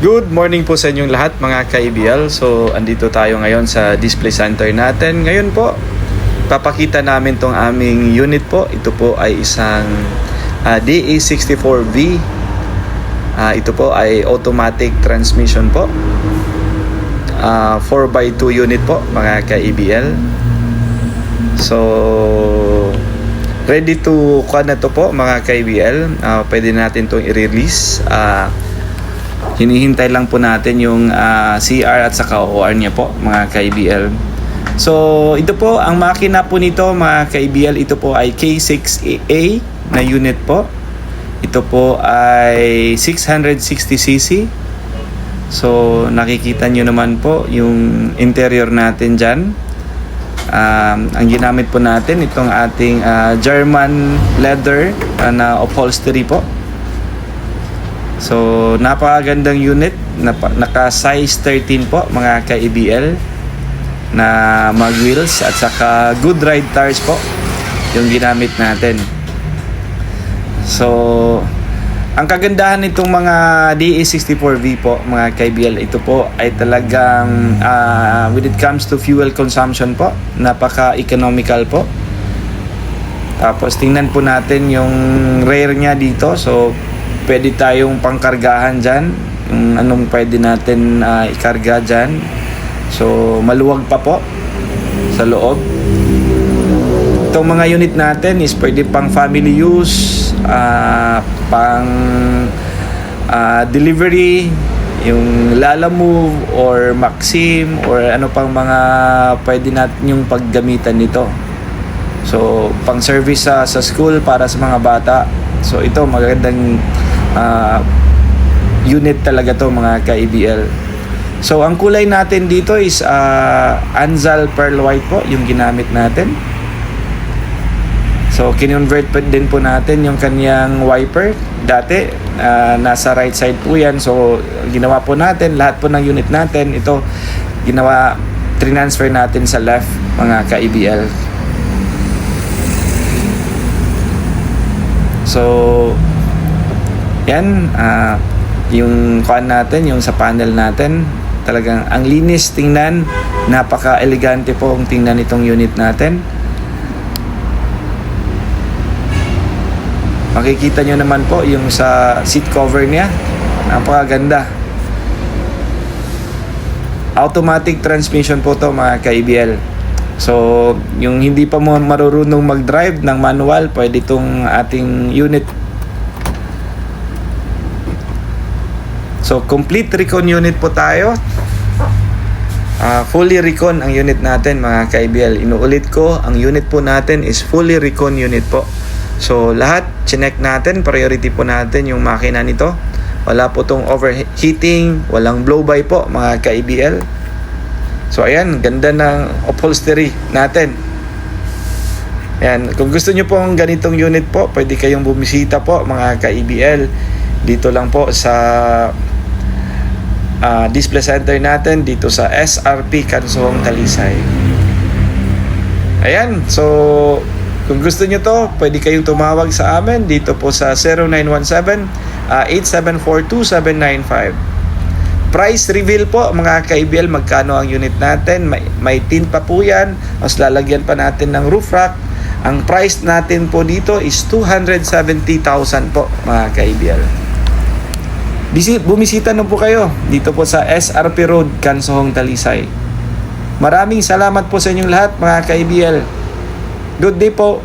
Good morning po sa inyong lahat mga ka-ABL. So, andito tayo ngayon sa display center natin. Ngayon po, papakita namin tong aming unit po. Ito po ay isang DA64V. Ito po ay automatic transmission po. 4x2 unit po mga ka-ABL. So, ready to kuha na to po mga ka-ABL. Pwede natin itong i-release. Hinihintay lang po natin yung CR at saka OR niya po mga ka-ABL. So ito po ang makina po nito mga ka-ABL. Ito po ay K6A na unit po. Ito po ay 660cc. So nakikita nyo naman po yung interior natin dyan. Ang ginamit po natin itong ating German leather na upholstery po. So, napakagandang unit, naka size 13 po mga ka-ABL na mag wheels at saka good ride tires po yung ginamit natin. So, ang kagandahan nitong mga DA64V po mga ka-ABL, ito po ay talagang when it comes to fuel consumption po, napaka-economical po. Tapos tingnan po natin yung rear niya dito. So, pwede tayong pangkargahan dyan, yung anong pwede natin ikarga dyan. So maluwag pa po sa loob. Itong mga unit natin is pwede pang family use, pang delivery, yung Lalamove or Maxim or ano pang mga pwede natin yung paggamitan nito. So pang service sa school para sa mga bata. So ito magandang unit talaga to mga ka-ABL. So ang kulay natin dito is Anzal Pearl White po yung ginamit natin. So kinonvert pa din po natin yung kanyang wiper. Dati nasa right side po yan. So ginawa po natin lahat po ng unit natin ito ginawa, transfer natin sa left mga ka-ABL. So yan, yung kuan natin, yung sa panel natin, talagang ang linis tingnan, napaka-elegante po ang tingnan itong unit natin. Makikita nyo naman po yung sa seat cover niya, napakaganda. Automatic transmission po to mga ka-ABL. So, yung hindi pa mo marunong mag-drive ng manual, pwede itong ating unit. So, complete recon unit po tayo. Fully recon ang unit natin mga ka-ABL. Inuulit ko, ang unit po natin is fully recon unit po. So, lahat, chinek natin, priority po natin yung makina nito. Wala po tong overheating, walang blow-by po mga ka-ABL. So, ayan, ganda ng upholstery natin. Ayan, kung gusto nyo po ang ganitong unit po, pwede kayong bumisita po mga ka-ABL. Dito lang po sa display center natin dito sa SRP Cansoong Talisay. Ayan, so kung gusto nyo to, pwede kayong tumawag sa amin dito po sa 0917-874-2795. Price reveal po mga ka-ABL, magkano ang unit natin, may tint pa po yan, mas lalagyan pa natin ng roof rack. Ang price natin po dito is 270,000 po mga ka-ABL. Bumisita na po kayo dito po sa SRP Road, Cansoong Talisay. Maraming salamat po sa inyong lahat mga ka-ABL. Good day po.